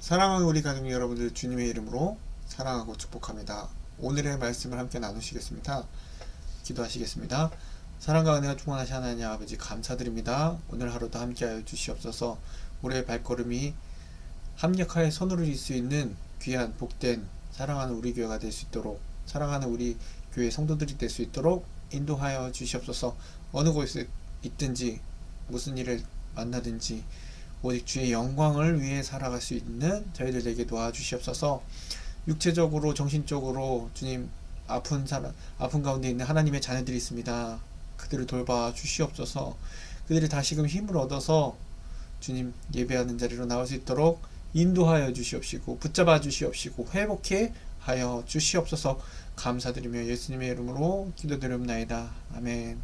사랑하는 우리 가족 여러분들 주님의 이름으로 사랑하고 축복합니다. 오늘의 말씀을 함께 나누시겠습니다. 기도하시겠습니다. 사랑과 은혜가 충만하신 하나님 아버지 감사드립니다. 오늘 하루도 함께하여 주시옵소서. 우리의 발걸음이 합력하여 손을 이룰 수 있는 귀한 복된 사랑하는 우리 교회가 될 수 있도록, 사랑하는 우리 교회 성도들이 될 수 있도록 인도하여 주시옵소서. 어느 곳에 있든지 무슨 일을 만나든지 오직 주의 영광을 위해 살아갈 수 있는 저희들에게 도와주시옵소서. 육체적으로 정신적으로 주님 아픈 가운데 있는 하나님의 자녀들이 있습니다. 그들을 돌봐 주시옵소서. 그들이 다시금 힘을 얻어서 주님 예배하는 자리로 나올 수 있도록 인도하여 주시옵시고 붙잡아 주시옵시고 회복해 하여 주시옵소서. 감사드리며 예수님의 이름으로 기도드립나이다. 아멘.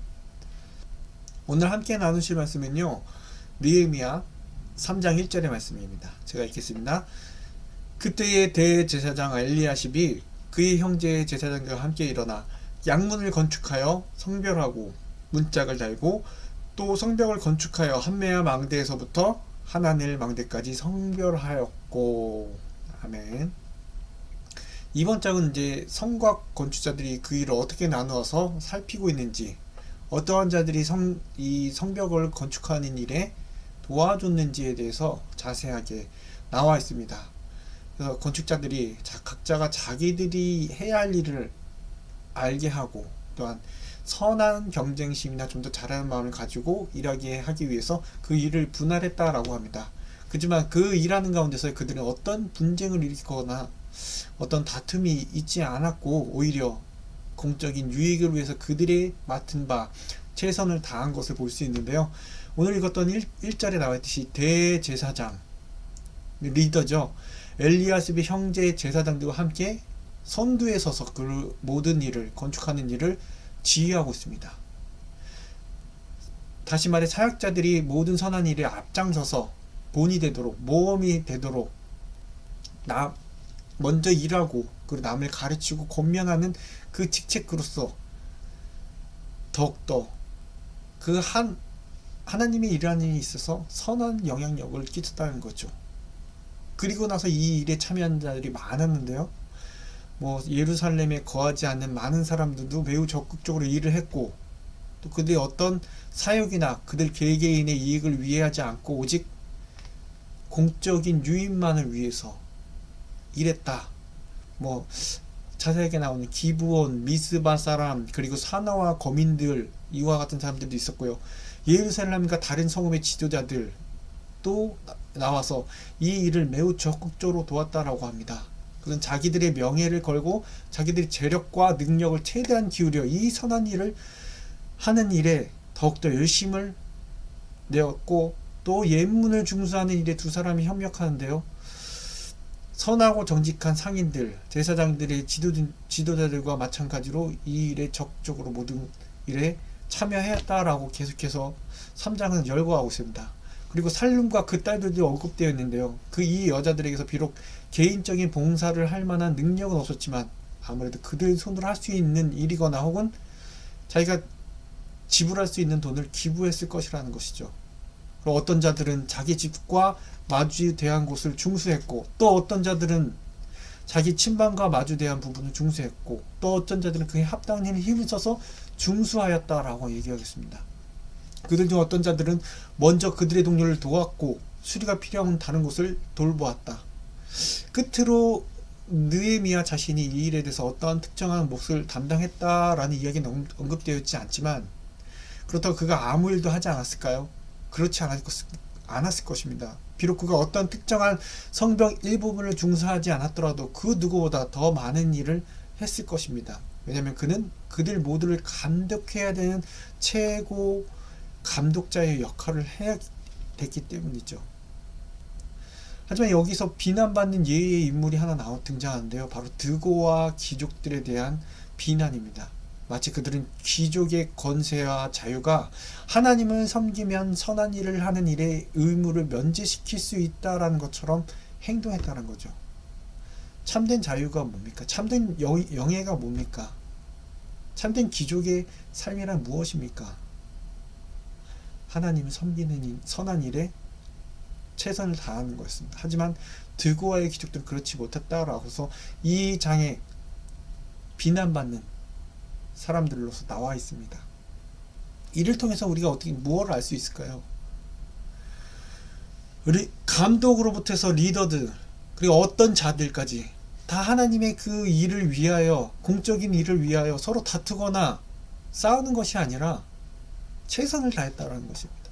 오늘 함께 나누실 말씀은요, 느헤미야 3장 1절의 말씀입니다. 제가 읽겠습니다. 그때의 대제사장 엘리야십이 그의 형제 제사장들과 함께 일어나 양문을 건축하여 성별하고 문짝을 달고 또 성벽을 건축하여 한메아 망대에서부터 하나넬 망대까지 성별하였고. 아멘. 이번 장은 이제 성곽 건축자들이 그 일을 어떻게 나누어서 살피고 있는지, 어떠한 자들이 이 성벽을 건축하는 일에 도와줬는지에 대해서 자세하게 나와 있습니다. 그래서 건축자들이 각자가 자기들이 해야 할 일을 알게 하고, 또한 선한 경쟁심이나 좀 더 잘하는 마음을 가지고 일하게 하기 위해서 그 일을 분할했다라고 합니다. 그렇지만 그 일하는 가운데서 그들은 어떤 분쟁을 일으키거나 어떤 다툼이 있지 않았고, 오히려 공적인 유익을 위해서 그들이 맡은 바 최선을 다한 것을 볼 수 있는데요. 오늘 읽었던 1절에 나와 있듯이 대제사장, 리더죠. 엘리야십의 형제 제사장들과 함께 선두에 서서 그 모든 일을, 건축하는 일을 지휘하고 있습니다. 다시 말해 사역자들이 모든 선한 일에 앞장서서 본이 되도록, 모험이 되도록 먼저 일하고 그리고 남을 가르치고 권면하는 그 직책으로서 더욱더 그 하나님의 일하는 일에 있어서 선한 영향력을 끼쳤다는 거죠. 그리고 나서 이 일에 참여한 자들이 많았는데요. 예루살렘에 거하지 않는 많은 사람들도 매우 적극적으로 일을 했고, 또 그들의 어떤 사역이나 그들 개개인의 이익을 위해 하지 않고 오직 공적인 유익만을 위해서 일했다. 자세하게 나오는 기브온, 미스바 사람, 그리고 사나와 거민들, 이와 같은 사람들도 있었고요. 예루살렘과 다른 성읍의 지도자들도 나와서 이 일을 매우 적극적으로 도왔다라고 합니다. 그는 자기들의 명예를 걸고 자기들의 재력과 능력을 최대한 기울여 이 선한 일을 하는 일에 더욱더 열심을 내었고, 또 예문을 중수하는 일에 두 사람이 협력하는데요. 선하고 정직한 상인들, 제사장들의 지도자들과 마찬가지로 이 일에 적극적으로 모든 일에 참여했다라고 계속해서 3장은 열거하고 있습니다. 그리고 살룸과 그 딸들도 언급되어 있는데요. 이 여자들에게서 비록 개인적인 봉사를 할 만한 능력은 없었지만 아무래도 그들 손으로 할 수 있는 일이거나 혹은 자기가 지불할 수 있는 돈을 기부했을 것이라는 것이죠. 그리고 어떤 자들은 자기 집과 마주대한 곳을 중수했고, 또 어떤 자들은 자기 친방과 마주대한 부분을 중수했고, 또 어떤 자들은 그에 합당한 힘을 써서 중수하였다라고 얘기하겠습니다. 그들 중 어떤 자들은 먼저 그들의 동료를 도왔고 수리가 필요한 다른 곳을 돌보았다. 끝으로 느헤미야 자신이 이 일에 대해서 어떠한 특정한 몫을 담당했다라는 이야기는 언급되어 있지 않지만, 그렇다고 그가 아무 일도 하지 않았을까요? 그렇지 않았을 것입니다. 비록 그가 어떤 특정한 성벽 일부분을 중수하지 않았더라도 그 누구보다 더 많은 일을 했을 것입니다. 왜냐하면 그는 그들 모두를 감독해야 되는 최고 감독자의 역할을 해야 됐기 때문이죠. 하지만 여기서 비난받는 예의 인물이 하나 등장하는데요. 바로 드고와 귀족들에 대한 비난입니다. 마치 그들은 귀족의 권세와 자유가 하나님을 섬기면 선한 일을 하는 일에 의무를 면제시킬 수 있다라는 것처럼 행동했다는 거죠. 참된 자유가 뭡니까? 참된 영예가 뭡니까? 참된 귀족의 삶이란 무엇입니까? 하나님을 섬기는 선한 일에 최선을 다하는 거였습니다. 하지만 드고와의 귀족들은 그렇지 못했다라고 해서 이 장에 비난받는 사람들로서 나와 있습니다. 이를 통해서 우리가 어떻게 무엇을 알 수 있을까요? 감독으로부터 해서 리더들, 그리고 어떤 자들까지 다 하나님의 그 일을 위하여, 공적인 일을 위하여 서로 다투거나 싸우는 것이 아니라 최선을 다했다라는 것입니다.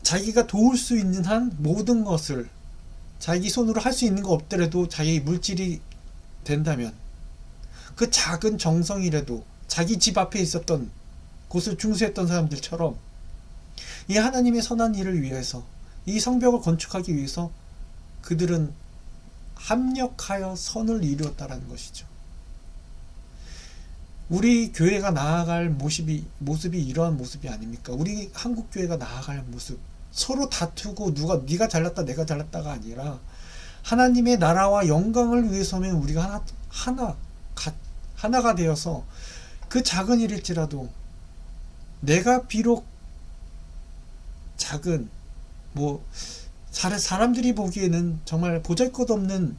자기가 도울 수 있는 한 모든 것을, 자기 손으로 할 수 있는 거 없더라도 자기 물질이 된다면 그 작은 정성이라도 자기 집 앞에 있었던 곳을 중수했던 사람들처럼 이 하나님의 선한 일을 위해서, 이 성벽을 건축하기 위해서 그들은 합력하여 선을 이루었다라는 것이죠. 우리 교회가 나아갈 모습이 이러한 모습이 아닙니까? 우리 한국 교회가 나아갈 모습, 서로 다투고 네가 잘났다 내가 잘났다가 아니라 하나님의 나라와 영광을 위해서면 우리가 하나가 되어서 그 작은 일일지라도 내가 비록 작은 사람들이 보기에는 정말 보잘것없는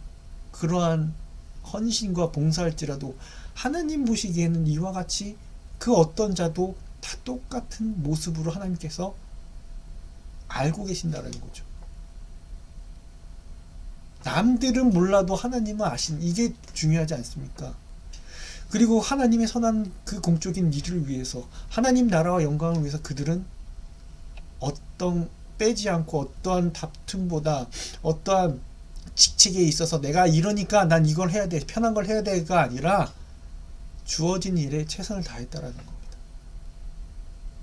그러한 헌신과 봉사할지라도 하나님 보시기에는 이와 같이 그 어떤 자도 다 똑같은 모습으로 하나님께서 알고 계신다는 거죠. 남들은 몰라도 하나님은 이게 중요하지 않습니까? 그리고 하나님의 선한 그 공적인 일을 위해서, 하나님 나라와 영광을 위해서 그들은 빼지 않고 어떠한 다툼보다, 어떠한 직책에 있어서 내가 이러니까 난 이걸 해야 돼, 편한 걸 해야 돼가 아니라 주어진 일에 최선을 다했다라는 겁니다.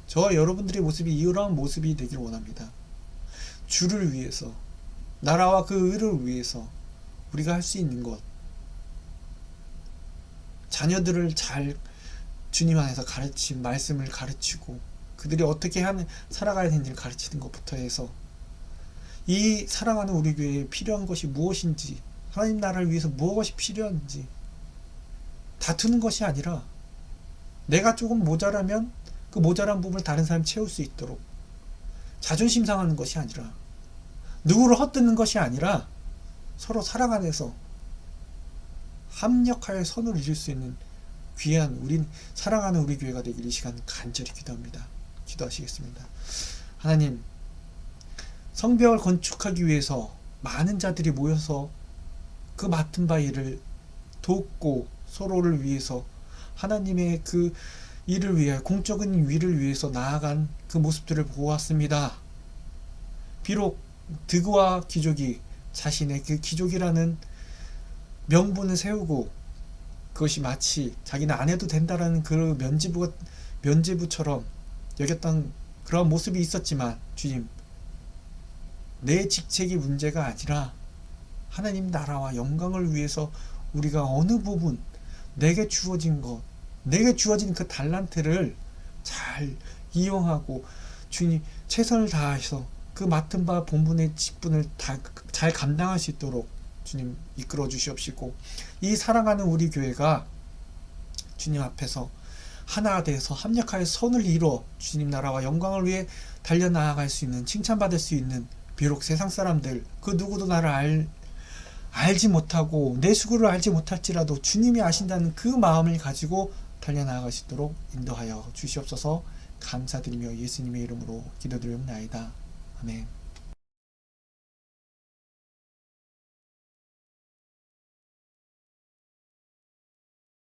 저와 여러분들의 모습이 이러한 모습이 되길 원합니다. 주를 위해서, 나라와 그 의를 위해서 우리가 할 수 있는 것, 자녀들을 잘 주님 안에서 말씀을 가르치고 그들이 어떻게 살아가야 되는지를 가르치는 것부터 해서 이 사랑하는 우리 교회에 필요한 것이 무엇인지, 하나님 나라를 위해서 무엇이 필요한지 다투는 것이 아니라 내가 조금 모자라면 그 모자란 부분을 다른 사람이 채울 수 있도록, 자존심 상하는 것이 아니라, 누구를 헛되는 것이 아니라 서로 사랑 안에서 합력하여 선을 이룰 수 있는 귀한 사랑하는 우리 교회가 되길 이 시간 간절히 기도합니다. 기도하시겠습니다. 하나님, 성벽을 건축하기 위해서 많은 자들이 모여서 그 맡은 바 일을 돕고 서로를 위해서 하나님의 그 일을 위해, 공적인 위를 위해서 나아간 그 모습들을 보았습니다. 비록 드고와 귀족이 자신의 그 귀족이라는 명분을 세우고 그것이 마치 자기는 안 해도 된다라는 그 면죄부처럼 여겼던 그런 모습이 있었지만, 주님, 내 직책이 문제가 아니라 하나님 나라와 영광을 위해서 우리가 어느 부분, 내게 주어진 그 달란트를 잘 이용하고 주님 최선을 다해서 그 맡은 바 본분의 직분을 잘 감당할 수 있도록 주님 이끌어 주시옵시고, 이 사랑하는 우리 교회가 주님 앞에서 하나가 돼서 합력하여 선을 이루어 주님 나라와 영광을 위해 달려나아갈 수 있는, 칭찬받을 수 있는, 비록 세상 사람들 그 누구도 나를 알지 못하고 내 수고를 알지 못할지라도 주님이 아신다는 그 마음을 가지고 달려나아갈 수 있도록 인도하여 주시옵소서. 감사드리며 예수님의 이름으로 기도드리옵나이다. 아멘.